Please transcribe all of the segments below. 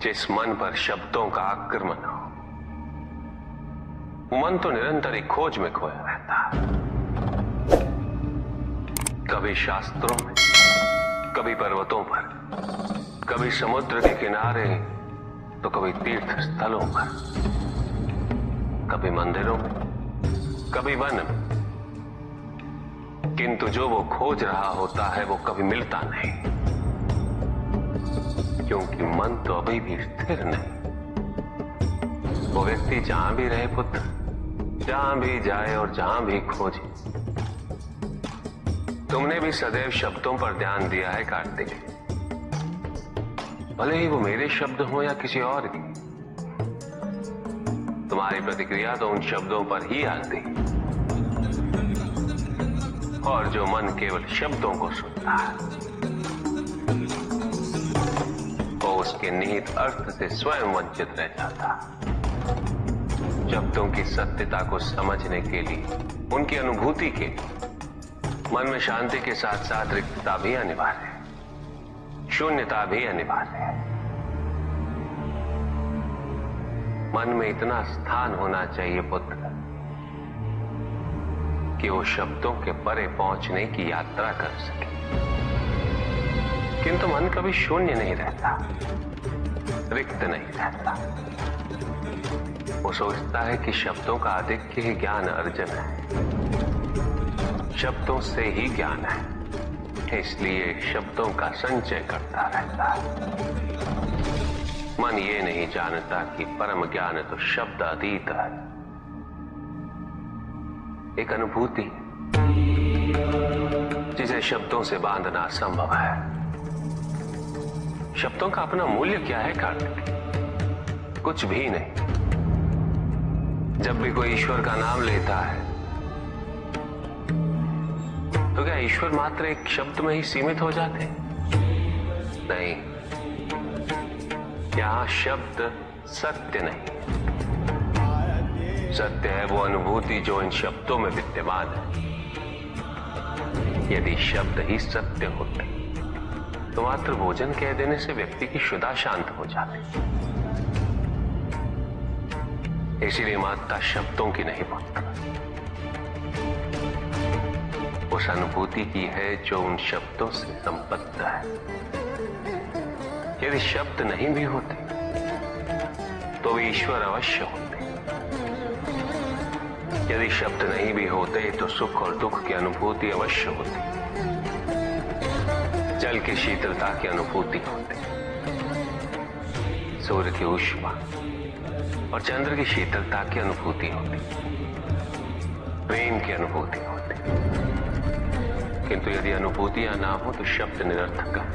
जिस मन पर शब्दों का आक्रमण हो, वो मन तो निरंतर ही खोज में खोया रहता है। कभी शास्त्रों में, कभी पर्वतों पर, कभी समुद्र के किनारे, तो कभी तीर्थ स्थलों पर, कभी मंदिरों में, कभी वन में। किंतु जो वो खोज रहा होता है वो कभी मिलता नहीं, क्योंकि मन तो अभी भी स्थिर नहीं। वो व्यक्ति जहां भी रहे पुत्र, जहां भी जाए और जहां भी खोजे। तुमने भी सदैव शब्दों पर ध्यान दिया है कार्तिक, भले ही वो मेरे शब्द हो या किसी और की। तुम्हारी प्रतिक्रिया तो उन शब्दों पर ही आती, और जो मन केवल शब्दों को सुनता है, वो उसके निहित अर्थ से स्वयं वंचित रह जाता। शब्दों की सत्यता को समझने के लिए, उनकी अनुभूति के लिए, मन में शांति के साथ साथ रिक्तता भी अनिवार्य है, शून्यता भी अनिवार्य है। मन में इतना स्थान होना चाहिए पुत्र कि वो शब्दों के परे पहुंचने की यात्रा कर सके। किंतु मन कभी शून्य नहीं रहता, रिक्त नहीं रहता। वो सोचता है कि शब्दों का आधिक्य ही ज्ञान अर्जन है, शब्दों से ही ज्ञान है, इसलिए शब्दों का संचय करता रहता है। मन ये नहीं जानता कि परम ज्ञान तो शब्द अतीत है, एक अनुभूति जिसे शब्दों से बांधना असंभव है। शब्दों का अपना मूल्य क्या है कार्तिक? कुछ भी नहीं। जब भी कोई ईश्वर का नाम लेता है तो क्या ईश्वर मात्र एक शब्द में ही सीमित हो जाते? नहीं, यहां शब्द सत्य नहीं, सत्य है वो अनुभूति जो इन शब्दों में विद्यमान है। यदि शब्द ही सत्य होते तो मात्र भोजन कह देने से व्यक्ति की क्षुधा शांत हो जाती। इसीलिए महत्ता शब्दों की नहीं पुत्र, उस अनुभूति की है जो उन शब्दों से संबद्ध है। यदि शब्द नहीं भी होते तो वे ईश्वर अवश्य होते। यदि शब्द नहीं भी होते तो सुख और दुख की अनुभूति अवश्य होती, जल की शीतलता की अनुभूति होती, सूर्य की ऊष्मा और चंद्र की शीतलता की अनुभूति होती, प्रेम की अनुभूति होती। किंतु यदि अनुभूतियां ना हो तो शब्द निरर्थक है।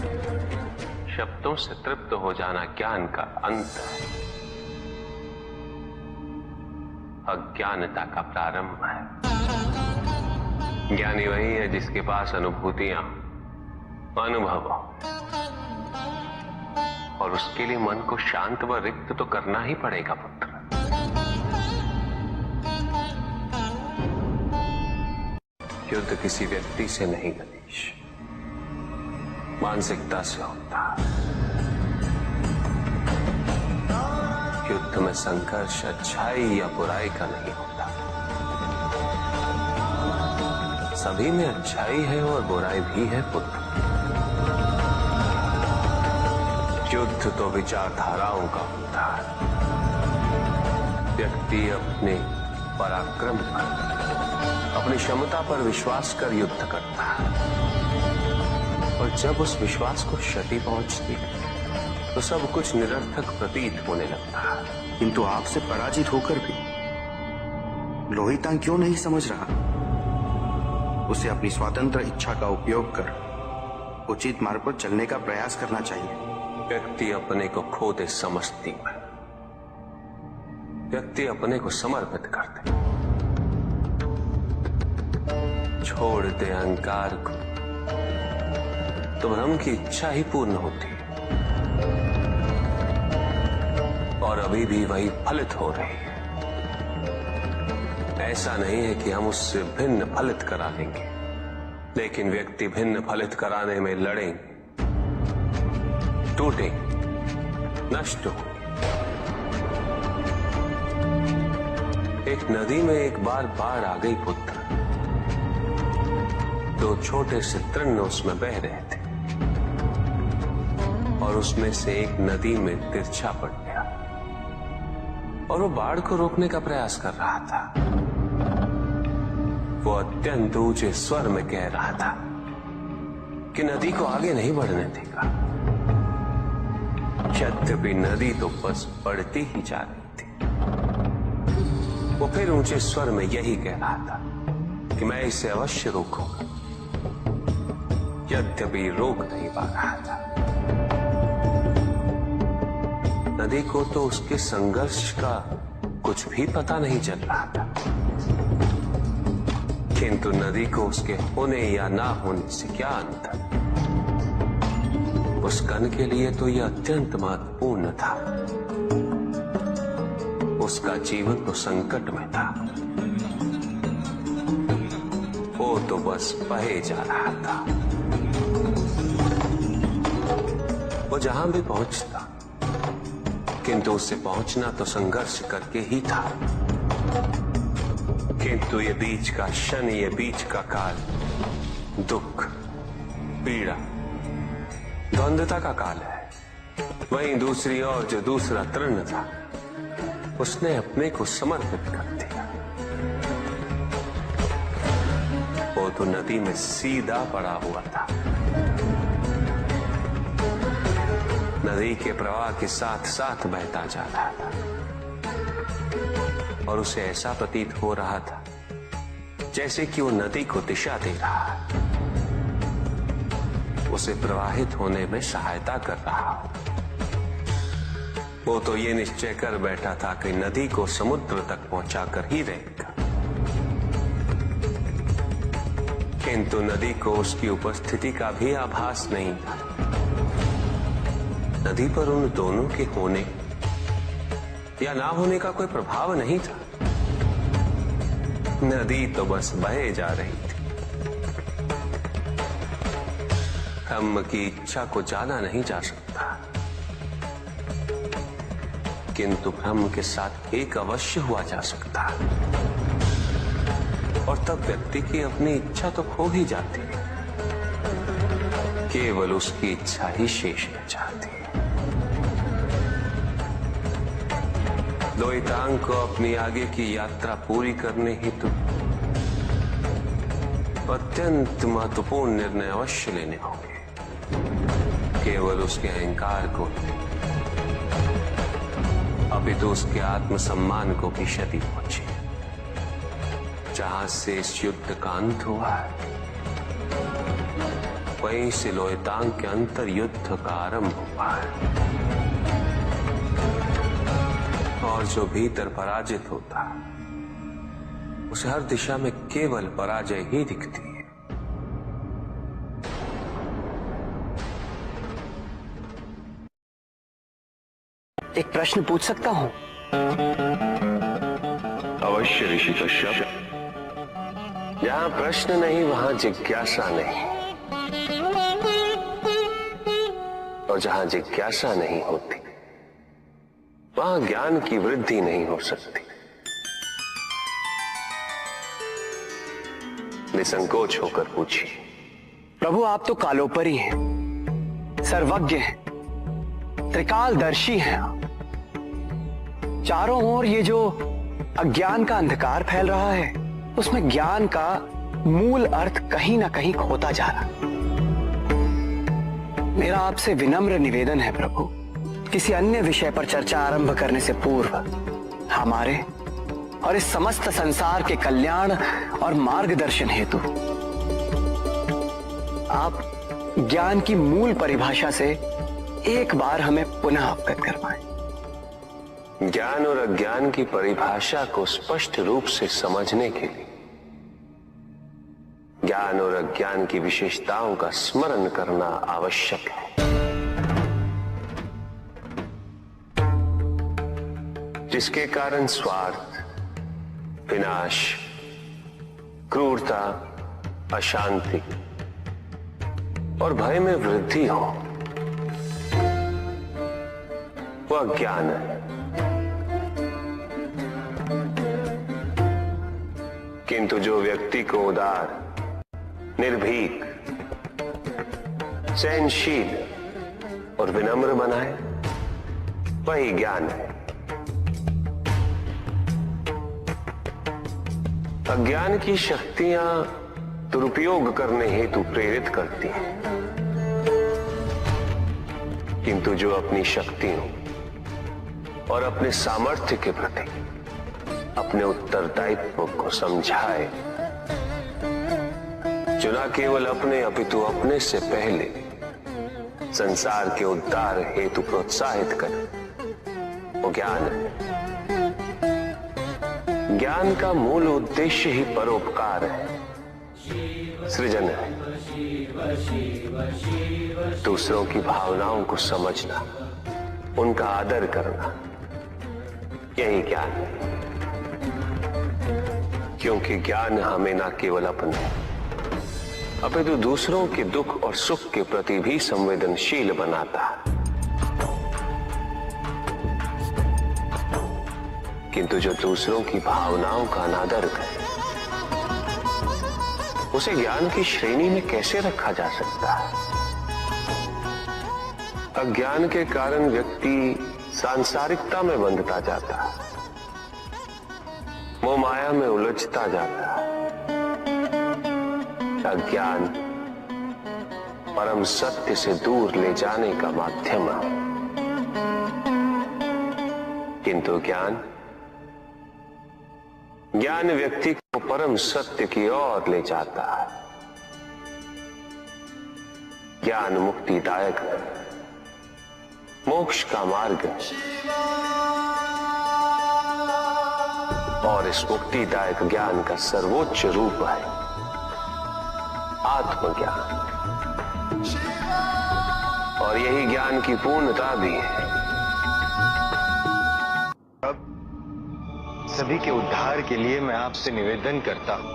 शब्दों से तृप्त हो जाना ज्ञान का अंत है, अज्ञानता का प्रारंभ है। ज्ञानी वही है जिसके पास अनुभूतियां, अनुभव, और उसके लिए मन को शांत व रिक्त तो करना ही पड़ेगा पुत्र। युद्ध किसी व्यक्ति से नहीं गणेश, मानसिकता से होता। युद्ध में संघर्ष अच्छाई या बुराई का नहीं होता, सभी में अच्छाई है और बुराई भी है पुत्र। युद्ध तो विचारधाराओं का होता है। व्यक्ति अपने पराक्रम पर, अपनी क्षमता पर विश्वास कर युद्ध करता है, और जब उस विश्वास को क्षति पहुंचती है तो सब कुछ निरर्थक प्रतीत होने लगता है। किंतु आपसे पराजित होकर भी लोहितांग क्यों नहीं समझ रहा? उसे अपनी स्वतंत्र इच्छा का उपयोग कर उचित मार्ग पर चलने का प्रयास करना चाहिए। व्यक्ति अपने को खो दे समझती है, व्यक्ति अपने को समर्पित कर दे, छोड़ दे अहंकार को, तो ब्रह्म की इच्छा ही पूर्ण होती है, और अभी भी वही फलित हो रही है। ऐसा नहीं है कि हम उससे भिन्न फलित करा लेंगे, लेकिन व्यक्ति भिन्न फलित कराने में लड़ेंगे, टूटेंगे, नष्ट हो। एक नदी में एक बार बाढ़ आ गई पुत्र। 2 छोटे से तृण उसमें बह रहे थे और उसमें से एक नदी में तिरछा पड़ गया और वो बाढ़ को रोकने का प्रयास कर रहा था। वो अत्यंत ऊंचे स्वर में कह रहा था कि नदी को आगे नहीं बढ़ने देगा। यद्यपि नदी तो बस बढ़ती ही जा रही थी। वो फिर ऊंचे स्वर में यही कह रहा था कि मैं इसे अवश्य रोकूंगा, यद्यपि रोक नहीं पा रहा था। नदी को तो उसके संघर्ष का कुछ भी पता नहीं चल रहा था, किंतु नदी को उसके होने या ना होने से क्या अंतर। उस कण के लिए तो यह अत्यंत महत्वपूर्ण था। उसका जीवन तो संकट में था। वो तो बस बहे जा रहा था। वो जहां भी पहुंचता, किंतु उससे पहुंचना तो संघर्ष करके ही था। किंतु ये बीच का क्षण, ये बीच का काल दुख, पीड़ा, द्वंद्वता का काल है। वहीं दूसरी ओर जो दूसरा तृण था, उसने अपने को समर्पित कर दिया। वो तो नदी में सीधा पड़ा हुआ था। नदी के प्रवाह के साथ साथ बहता जा रहा था और उसे ऐसा प्रतीत हो रहा था जैसे कि वो नदी को दिशा दे रहा है, उसे प्रवाहित होने में सहायता कर रहा हो। वो तो ये निश्चय कर बैठा था कि नदी को समुद्र तक पहुंचाकर ही रहेगा, किंतु नदी को उसकी उपस्थिति का भी आभास नहीं था। नदी पर उन दोनों के होने या ना होने का कोई प्रभाव नहीं था। नदी तो बस बहे जा रही थी। ब्रह्म की इच्छा को जाना नहीं जा सकता, किंतु ब्रह्म के साथ एक अवश्य हुआ जा सकता, और तब व्यक्ति की अपनी इच्छा तो खो ही जाती है। केवल उसकी इच्छा ही शेष रह जाती है। द्वैतांग को अपनी आगे की यात्रा पूरी करने हेतु अत्यंत महत्वपूर्ण निर्णय अवश्य लेने होंगे। केवल उसके अहंकार को, अपितु उसके आत्मसम्मान को भी क्षति पहुंची। जहां से इस युद्ध का अंत हुआ है, वहीं से लोहितांग के अंतर युद्ध का आरंभ हुआ है। और जो भीतर पराजित होता, उसे हर दिशा में केवल पराजय ही दिखती है। एक प्रश्न पूछ सकता हूं? अवश्य ऋषि कश्यप। जहां प्रश्न नहीं वहां जिज्ञासा नहीं, और जहां जिज्ञासा नहीं होती वहां ज्ञान की वृद्धि नहीं हो सकती। निसंकोच होकर पूछिए। प्रभु, आप तो कालोपरी हैं, सर्वज्ञ हैं, त्रिकालदर्शी हैं। चारों ओर ये जो अज्ञान का अंधकार फैल रहा है, उसमें ज्ञान का मूल अर्थ कहीं ना कहीं खोता जा रहा। मेरा आपसे विनम्र निवेदन है प्रभु, किसी अन्य विषय पर चर्चा आरंभ करने से पूर्व हमारे और इस समस्त संसार के कल्याण और मार्गदर्शन हेतु आप ज्ञान की मूल परिभाषा से एक बार हमें पुनः अवगत करवाएं। ज्ञान और अज्ञान की परिभाषा को स्पष्ट रूप से समझने के लिए ज्ञान और अज्ञान की विशेषताओं का स्मरण करना आवश्यक है। जिसके कारण स्वार्थ, विनाश, क्रूरता, अशांति और भय में वृद्धि हो। वो अज्ञान है। किंतु जो व्यक्ति को उदार, निर्भीक, सहनशील और विनम्र बनाए, वही ज्ञान है। अज्ञान की शक्तियां दुरुपयोग करने हेतु प्रेरित करती हैं, किंतु जो अपनी शक्तियों और अपने सामर्थ्य के प्रति अपने उत्तरदायित्व को समझाए, जो न केवल अपने अपितु अपने से पहले संसार के उद्धार हेतु प्रोत्साहित करे, वो ज्ञान है। ज्ञान का मूल उद्देश्य ही परोपकार है, सृजन है। दूसरों की भावनाओं को समझना, उनका आदर करना, यही ज्ञान है। क्योंकि ज्ञान हमें न केवल अपने अपितु दूसरों के दुख और सुख के प्रति भी संवेदनशील बनाता है। किंतु जो दूसरों की भावनाओं का अनादर करे, उसे ज्ञान की श्रेणी में कैसे रखा जा सकता है? अज्ञान के कारण व्यक्ति सांसारिकता में बंधता जाता है, मोह माया में उलझता जाता है। अज्ञान परम सत्य से दूर ले जाने का माध्यम है, किंतु ज्ञान व्यक्ति को परम सत्य की ओर ले जाता है। ज्ञान मुक्तिदायक है, मोक्ष का मार्ग है, और इस मुक्तिदायक ज्ञान का सर्वोच्च रूप है आत्मज्ञान, और यही ज्ञान की पूर्णता भी है। सभी के उद्धार के लिए मैं आपसे निवेदन करता हूं,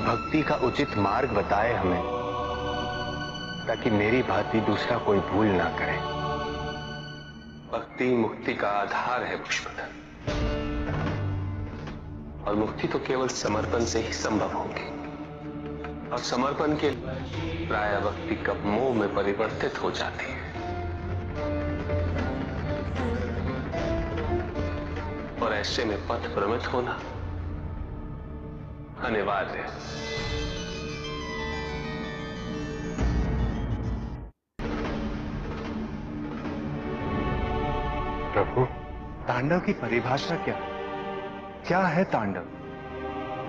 भक्ति का उचित मार्ग बताए हमें, ताकि मेरी भांति दूसरा कोई भूल ना करे। भक्ति मुक्ति का आधार है पुष्पधन, और मुक्ति तो केवल समर्पण से ही संभव होगी। और समर्पण के प्राय भक्ति कब मोह में परिवर्तित हो जाती है। और ऐसे में पथ भ्रमित होना अनिवार्य है। प्रभु, तांडव की परिभाषा क्या है? क्या है तांडव?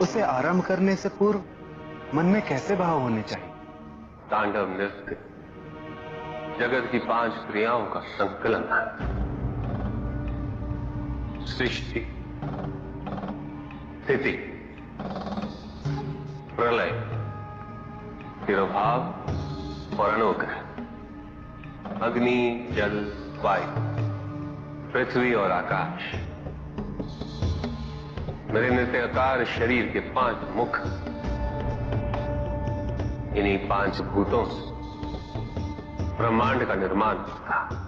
उसे आरंभ करने से पूर्व मन में कैसे भाव होने चाहिए? तांडव नृत्य जगत की 5 क्रियाओं का संकलन है। सृष्टि, स्थिति, प्रलय, तिरोभाव और अनुग्रह, अग्नि, जल, वायु, पृथ्वी और आकाश। मेरे नृत्याकार शरीर के 5 मुख, इन्हीं 5 भूतों से ब्रह्मांड का निर्माण होता है।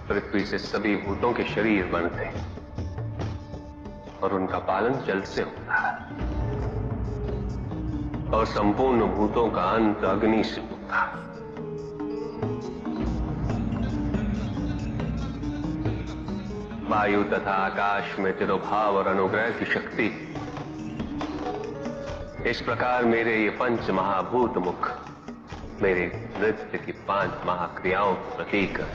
पृथ्वी से सभी भूतों के शरीर बनते हैं, और उनका पालन जल से होता है, और संपूर्ण भूतों का अंत अग्नि से होता है। वायु तथा आकाश में तिरोभाव और अनुग्रह की शक्ति। इस प्रकार मेरे ये 5 महाभूत मुख मेरे नृत्य की 5 महाक्रियाओं का प्रतीक है।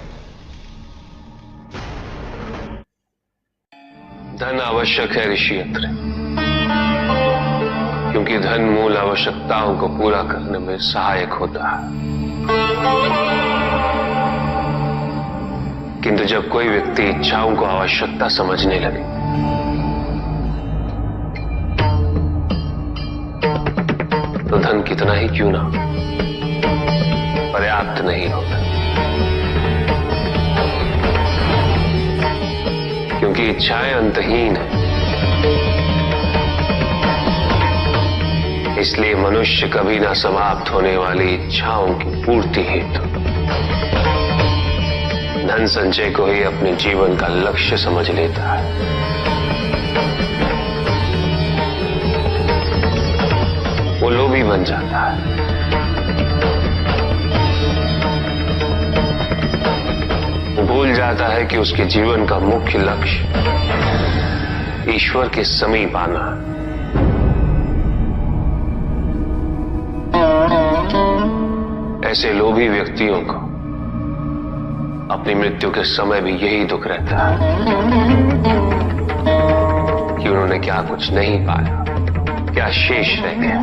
धन आवश्यक है ऋषियंत्र, क्योंकि धन मूल आवश्यकताओं को पूरा करने में सहायक होता है। किंतु जब कोई व्यक्ति इच्छाओं को आवश्यकता समझने लगे, तो धन कितना ही क्यों ना पर्याप्त नहीं होता, क्योंकि इच्छाएं अंतहीन है। इसलिए मनुष्य कभी ना समाप्त होने वाली इच्छाओं की पूर्ति हेतु धन संचय को ही अपने जीवन का लक्ष्य समझ लेता है, वो लोभी बन जाता है। वो भूल जाता है कि उसके जीवन का मुख्य लक्ष्य ईश्वर के समीप आना है। ऐसे लोभी व्यक्तियों को अपनी मृत्यु के समय भी यही दुख रहता है कि उन्होंने क्या कुछ नहीं पाया, क्या शेष रह गया।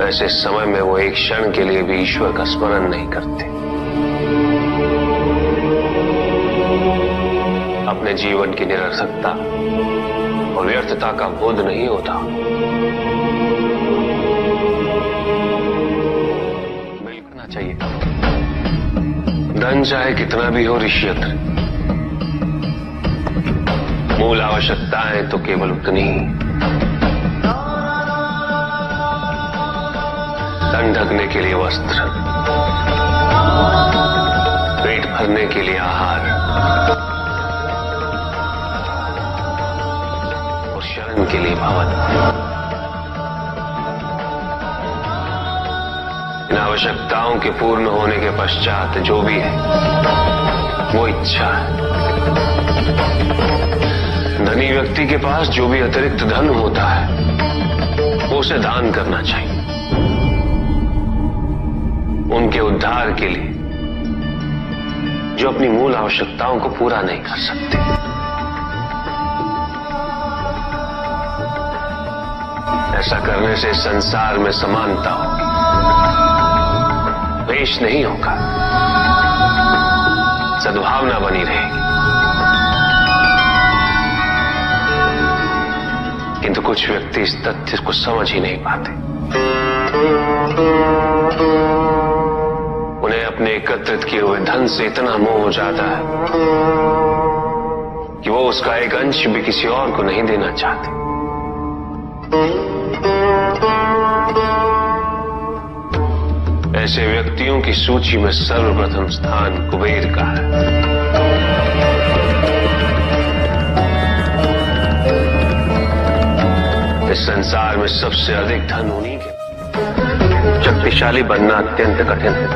ऐसे समय में वो एक क्षण के लिए भी ईश्वर का स्मरण नहीं करते, अपने जीवन की निरर्थकता और व्यर्थता का बोध नहीं होता। बिल्कुल चाहिए, धन चाहे कितना भी हो ऋषियत्र, मूल आवश्यकताएं तो केवल उतनी ही। तन ढकने के लिए वस्त्र, पेट भरने के लिए आहार और शरण के लिए भवन। इन आवश्यकताओं के पूर्ण होने के पश्चात जो भी है वो इच्छा है। धनी व्यक्ति के पास जो भी अतिरिक्त धन होता है वो उसे दान करना चाहिए, उनके उद्धार के लिए जो अपनी मूल आवश्यकताओं को पूरा नहीं कर सकते। ऐसा करने से संसार में समानता होगी, द्वेष नहीं होगा, सद्भावना बनी रहेगी। किंतु कुछ व्यक्ति इस तथ्य को समझ ही नहीं पाते। उन्हें अपने एकत्रित किए हुए धन से इतना मोह हो जाता है कि वो उसका एक अंश भी किसी और को नहीं देना चाहते। ऐसे व्यक्तियों की सूची में सर्वप्रथम स्थान कुबेर का है। इस संसार में सबसे अधिक धन उन्हीं के। शक्तिशाली बनना अत्यंत कठिन है,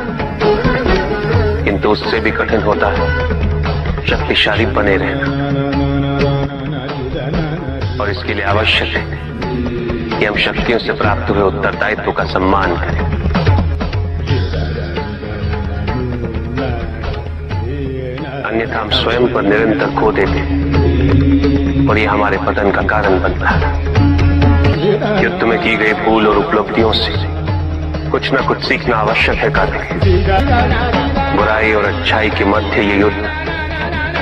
किंतु उससे भी कठिन होता है शक्तिशाली बने रहना। और इसके लिए आवश्यक है कि हम शक्तियों से प्राप्त हुए उत्तरदायित्व का सम्मान करें। अन्यथा हम स्वयं पर निरंतर खो देते हैं और यह हमारे पतन का कारण बनता है। युद्ध में की गई भूल और उपलब्धियों से कुछ न कुछ सीखना आवश्यक है कार्तिक। बुराई और अच्छाई के मध्य ये युद्ध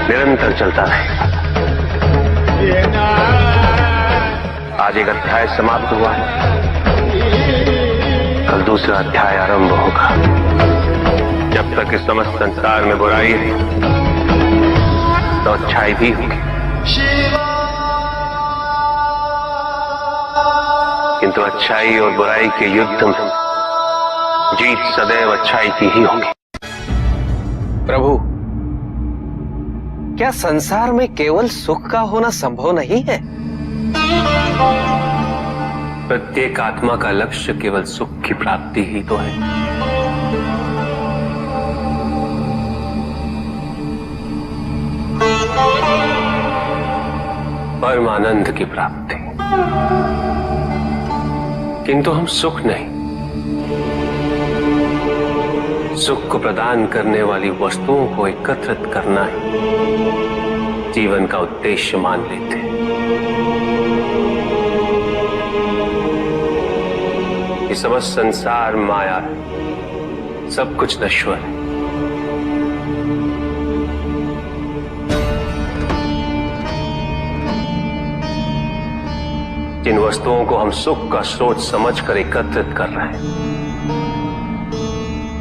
निरंतर चलता रहेगा। आज एक अध्याय समाप्त हुआ है, कल दूसरा अध्याय आरंभ होगा। जब तक इस समस्त संसार में बुराई है तो अच्छाई भी होगी, किंतु अच्छाई और बुराई के युद्ध में जीत सदैव अच्छाई की ही होगी। प्रभु, क्या संसार में केवल सुख का होना संभव नहीं है? प्रत्येक आत्मा का लक्ष्य केवल सुख की प्राप्ति ही तो है। परमानंद की प्राप्ति, किंतु हम सुख नहीं, सुख को प्रदान करने वाली वस्तुओं को एकत्रित करना ही जीवन का उद्देश्य मान लेते हैं। ये समस्त संसार माया है, सब कुछ नश्वर है। जिन वस्तुओं को हम सुख का सोच समझकर एकत्रित कर रहे हैं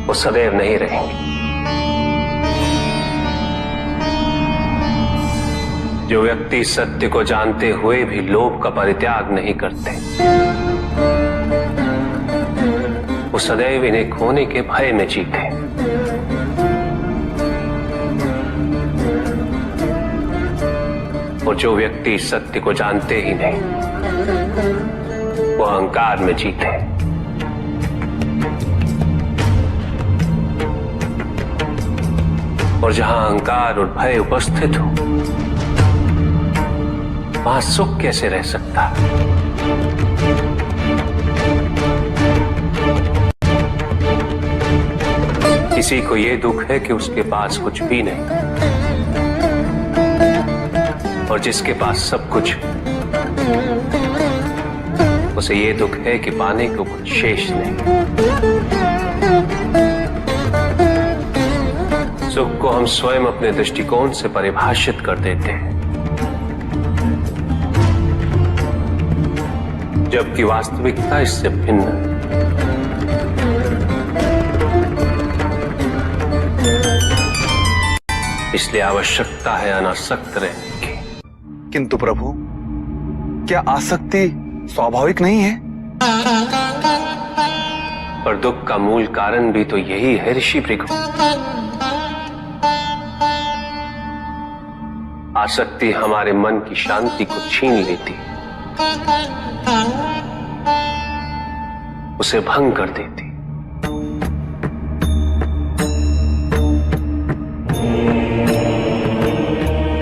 वो सदैव नहीं रहेंगे। जो व्यक्ति सत्य को जानते हुए भी लोभ का परित्याग नहीं करते वो सदैव इन्हें खोने के भय में जीते। और जो व्यक्ति सत्य को जानते ही नहीं, वो अहंकार में जीते। और जहां अहंकार और भय उपस्थित हो, वहां सुख कैसे रह सकता? किसी को यह दुख है कि उसके पास कुछ भी नहीं, और जिसके पास सब कुछ, उसे यह दुख है कि पाने को कुछ शेष नहीं। सुख को हम स्वयं अपने दृष्टिकोण से परिभाषित कर देते हैं, जबकि वास्तविकता इससे भिन्न है। इसलिए आवश्यकता है अनासक्त रहने की। किंतु प्रभु, क्या आसक्ति स्वाभाविक नहीं है? और दुख का मूल कारण भी तो यही है ऋषि भृगु। आसक्ति हमारे मन की शांति को छीन लेती, उसे भंग कर देती।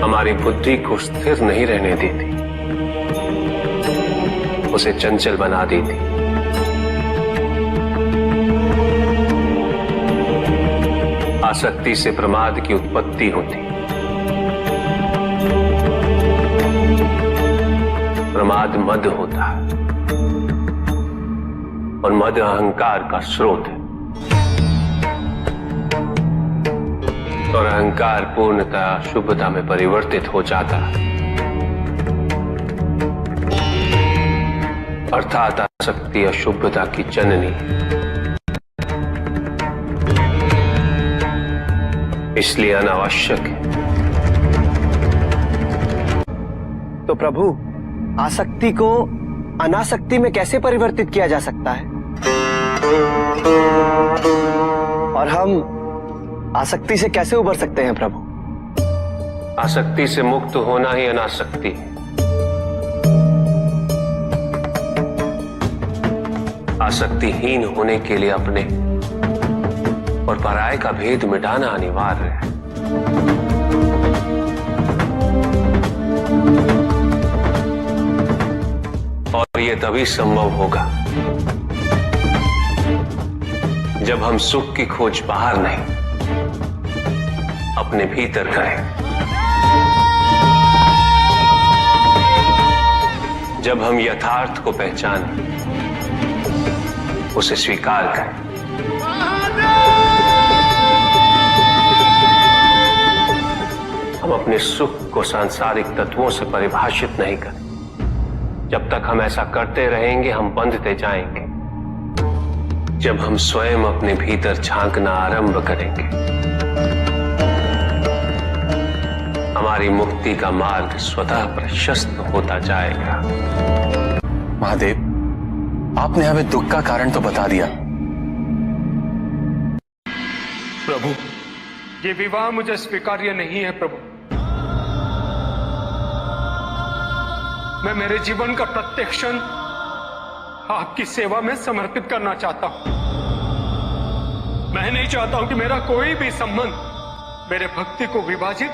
हमारी बुद्धि को स्थिर नहीं रहने देती, उसे चंचल बना देती। आसक्ति से प्रमाद की उत्पत्ति होती, प्रमाद मद होता है, और मद अहंकार का स्रोत है। और अहंकार पूर्णतः शुभता में परिवर्तित हो जाता है, अर्थात आसक्ति अशुभता की जननी। इसलिए अनावश्यक है। तो प्रभु, आसक्ति को अनासक्ति में कैसे परिवर्तित किया जा सकता है? और हम आसक्ति से कैसे उबर सकते हैं प्रभु? आसक्ति से मुक्त होना ही अनासक्ति है। आसक्तिहीन होने के लिए अपने और पराये का भेद मिटाना अनिवार्य है। और यह तभी संभव होगा जब हम सुख की खोज बाहर नहीं, अपने भीतर करें। जब हम यथार्थ को पहचानें, उसे स्वीकार करें। हम अपने सुख को सांसारिक तत्वों से परिभाषित नहीं करें। जब तक हम ऐसा करते रहेंगे, हम बंधते जाएंगे। जब हम स्वयं अपने भीतर झांकना आरंभ करेंगे, हमारी मुक्ति का मार्ग स्वतः प्रशस्त होता जाएगा। महादेव, आपने हमें दुख का कारण तो बता दिया। प्रभु, ये विवाह मुझे स्वीकार्य नहीं है प्रभु। मैं मेरे जीवन का प्रत्येक क्षण आपकी सेवा में समर्पित करना चाहता हूं। मैं नहीं चाहता हूं कि मेरा कोई भी संबंध मेरे भक्ति को विभाजित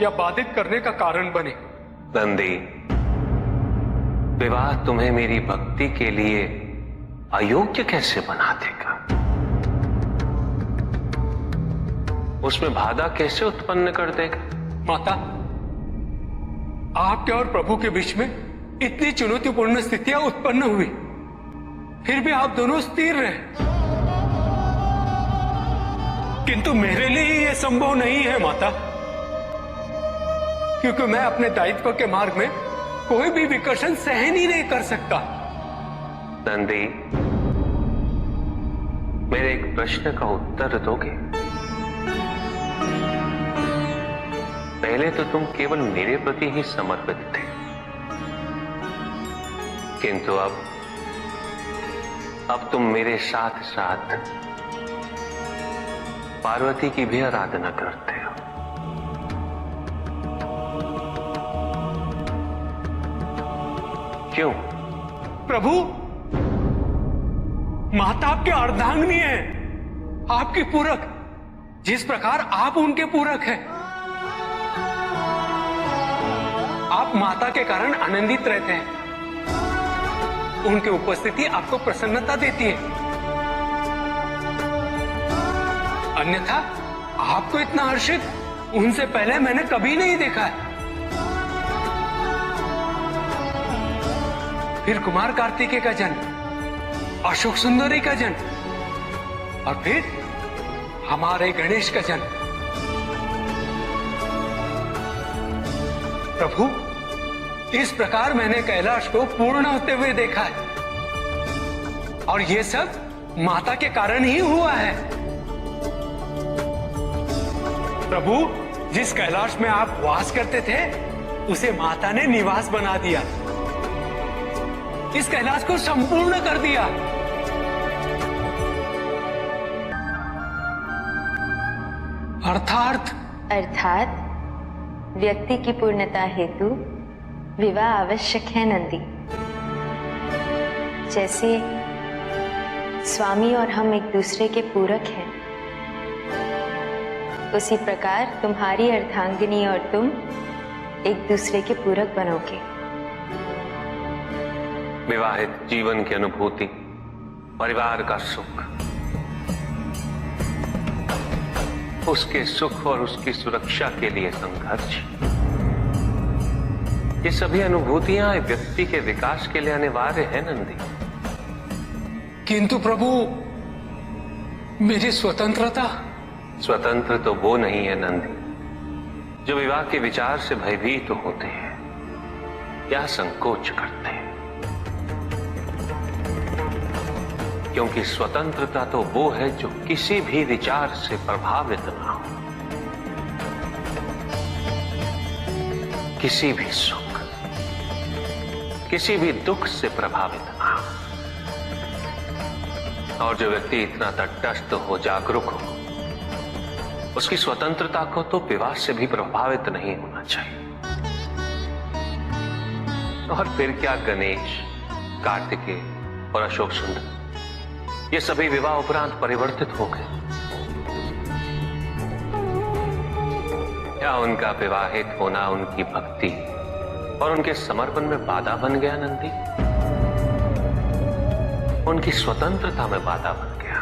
या बाधित करने का कारण बने। नंदी, विवाह तुम्हें मेरी भक्ति के लिए अयोग्य कैसे बना देगा? उसमें बाधा कैसे उत्पन्न कर देगा? माता, आपके और प्रभु के बीच में इतनी चुनौतीपूर्ण स्थितियां उत्पन्न हुई, फिर भी आप दोनों स्थिर रहे। किंतु मेरे लिए यह संभव नहीं है माता, क्योंकि मैं अपने दायित्व के मार्ग में कोई भी विकर्षण सहन ही नहीं कर सकता। नंदी, मेरे एक प्रश्न का उत्तर दोगे? पहले तो तुम केवल मेरे प्रति ही समर्पित थे, किंतु अब तुम मेरे साथ साथ पार्वती की भी आराधना करते हो। क्यों? प्रभु, माता आपके अर्धांगिनी है, आपकी पूरक, जिस प्रकार आप उनके पूरक हैं। आप माता के कारण आनंदित रहते हैं, उनकी उपस्थिति आपको प्रसन्नता देती है। अन्यथा आपको इतना हर्षित उनसे पहले मैंने कभी नहीं देखा है। फिर कुमार कार्तिकेय का जन्म, अशोक सुंदरी का जन्म, और फिर हमारे गणेश का जन्म। प्रभु, इस प्रकार मैंने कैलाश को पूर्ण होते हुए देखा है, और ये सब माता के कारण ही हुआ है। प्रभु, जिस कैलाश में आप वास करते थे, उसे माता ने निवास बना दिया, इस कैलाश को संपूर्ण कर दिया। अर्थात व्यक्ति की पूर्णता हेतु विवाह आवश्यक है नंदी। जैसे स्वामी और हम एक दूसरे के पूरक हैं, उसी प्रकार तुम्हारी अर्धांगिनी और तुम एक दूसरे के पूरक बनोगे। विवाहित जीवन की अनुभूति, परिवार का सुख, उसके सुख और उसकी सुरक्षा के लिए संघर्ष, ये सभी अनुभूतियां व्यक्ति के विकास के लिए अनिवार्य है नंदी। किंतु प्रभु, मेरी स्वतंत्रता। स्वतंत्र तो वो नहीं है नंदी जो विवाह के विचार से भयभीत तो होते हैं या संकोच करते हैं, क्योंकि स्वतंत्रता तो वो है जो किसी भी विचार से प्रभावित ना हो, किसी भी सुख, किसी भी दुख से प्रभावित ना हो। और जो व्यक्ति इतना तटस्थ हो, जागरूक हो, उसकी स्वतंत्रता को तो विवाह से भी प्रभावित नहीं होना चाहिए। और फिर क्या गणेश, कार्तिकेय और अशोक सुंदर, ये सभी विवाह उपरांत परिवर्तित हो गए? क्या उनका विवाहित होना उनकी भक्ति और उनके समर्पण में बाधा बन गया नंदी? उनकी स्वतंत्रता में बाधा बन गया?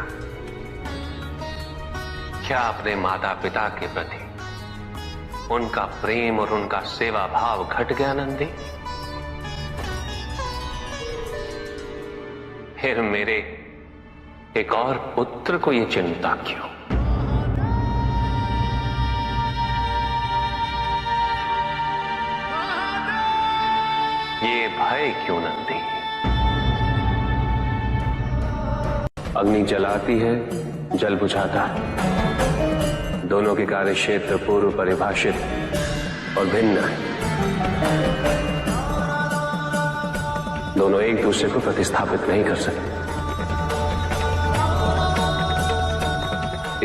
क्या अपने माता पिता के प्रति उनका प्रेम और उनका सेवा भाव घट गया नंदी? फिर मेरे एक और पुत्र को ये चिंता क्यों? ये भय क्यों नंदी? अग्नि जलाती है, जल बुझाता है, दोनों के कार्य क्षेत्र पूर्व परिभाषित और भिन्न है। दोनों एक दूसरे को प्रतिस्थापित नहीं कर सकते।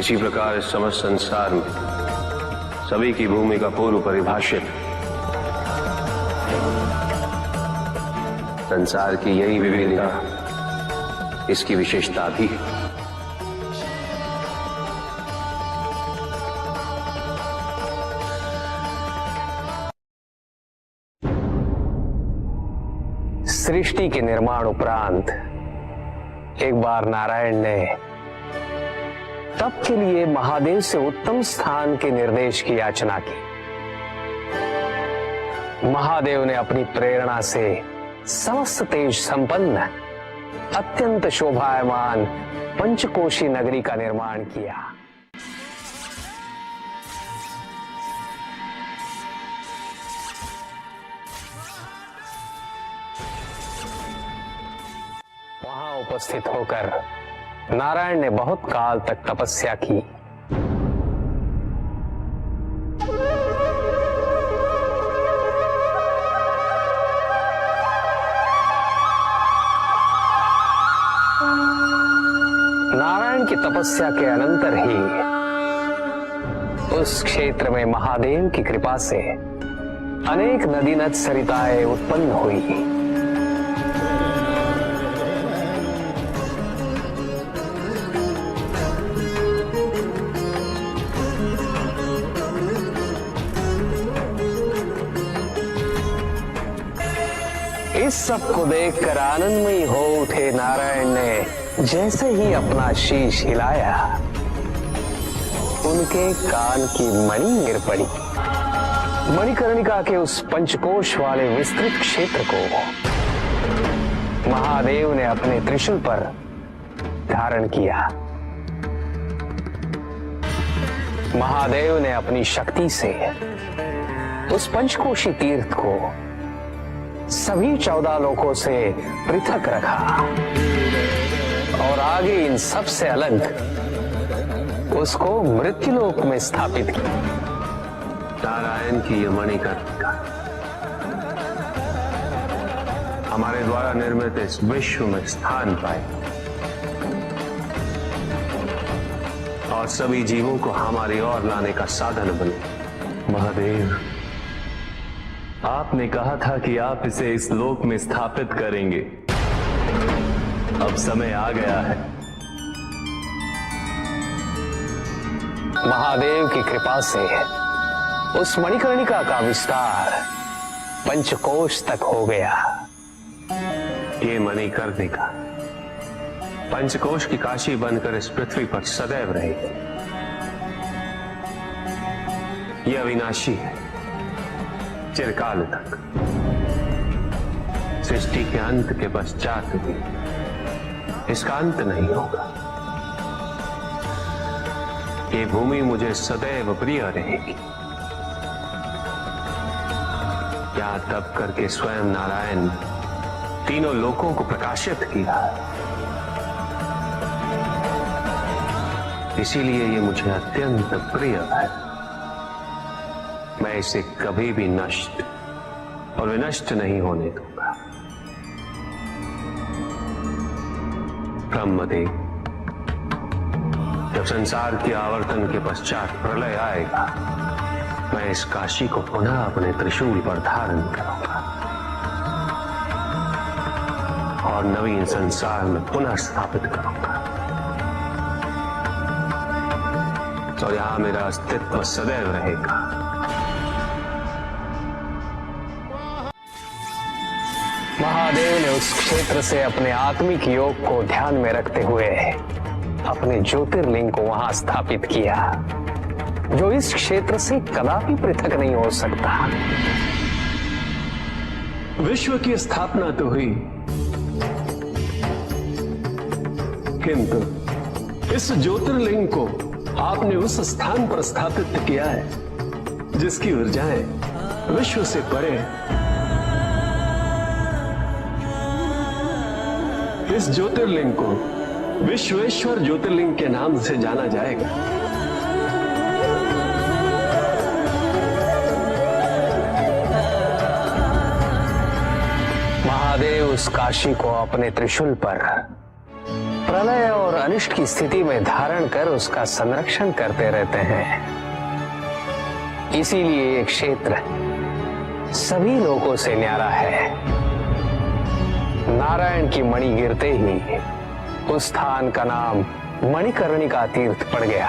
इसी प्रकार इस समस्त संसार में सभी की भूमिका पूर्व परिभाषित। संसार की यही विविधता इसकी विशेषता भी है। सृष्टि के निर्माण उपरांत एक बार नारायण ने तप के लिए महादेव से उत्तम स्थान के निर्देश की याचना की। महादेव ने अपनी प्रेरणा से समस्त तेज संपन्न अत्यंत शोभायमान पंचकोशी नगरी का निर्माण किया। वहां उपस्थित होकर नारायण ने बहुत काल तक तपस्या की। नारायण की तपस्या के अनंतर ही उस क्षेत्र में महादेव की कृपा से अनेक नदी नद सरिताएं उत्पन्न हुई। इस सब को देखकर आनंदमयी हो उठे नारायण ने जैसे ही अपना शीश हिलाया, उनके कान की मणि गिर पड़ी। मणिकर्णिका के उस पंचकोश वाले विस्तृत क्षेत्र को महादेव ने अपने त्रिशूल पर धारण किया। महादेव ने अपनी शक्ति से उस पंचकोशी तीर्थ को सभी 14 लोकों से पृथक रखा और आगे इन सब से अलग उसको मृत्युलोक में स्थापित किया। नारायण की ये मणिकर्णिका हमारे द्वारा निर्मित इस विश्व में स्थान पाए और सभी जीवों को हमारी ओर लाने का साधन बने। महादेव, आपने कहा था कि आप इसे इस लोक में स्थापित करेंगे। अब समय आ गया है। महादेव की कृपा से उस मणिकर्णिका का विस्तार पंचकोश तक हो गया। ये मणिकर्णिका पंचकोश की काशी बनकर इस पृथ्वी पर सदैव रहेगी। यह अविनाशी है, चिरकाल तक। सृष्टि के अंत के पश्चात भी इसका अंत नहीं होगा। ये भूमि मुझे सदैव प्रिय रहेगी। यहां तप करके स्वयं नारायण तीनों लोकों को प्रकाशित किया, इसीलिए ये मुझे अत्यंत प्रिय है। मैं इसे कभी भी नष्ट और विनष्ट नहीं होने दूंगा। ब्रह्मदेव, जब संसार के आवर्तन के पश्चात प्रलय आएगा, मैं इस काशी को पुनः अपने त्रिशूल पर धारण करूंगा और नवीन संसार में पुनः स्थापित करूंगा और यहां मेरा अस्तित्व सदैव रहेगा। महादेव ने उस क्षेत्र से अपने आत्मिक योग को ध्यान में रखते हुए अपने ज्योतिर्लिंग को वहां स्थापित किया, जो इस क्षेत्र से कदापि पृथक नहीं हो सकता। विश्व की स्थापना तो हुई, किंतु इस ज्योतिर्लिंग को आपने उस स्थान पर स्थापित किया है जिसकी ऊर्जाएं विश्व से परे। इस ज्योतिर्लिंग को विश्वेश्वर ज्योतिर्लिंग के नाम से जाना जाएगा। महादेव उस काशी को अपने त्रिशूल पर प्रलय और अनिष्ट की स्थिति में धारण कर उसका संरक्षण करते रहते हैं। इसीलिए ये क्षेत्र सभी लोगों से न्यारा है। नारायण की मणि गिरते ही उस स्थान का नाम मणिकर्णिका तीर्थ पड़ गया।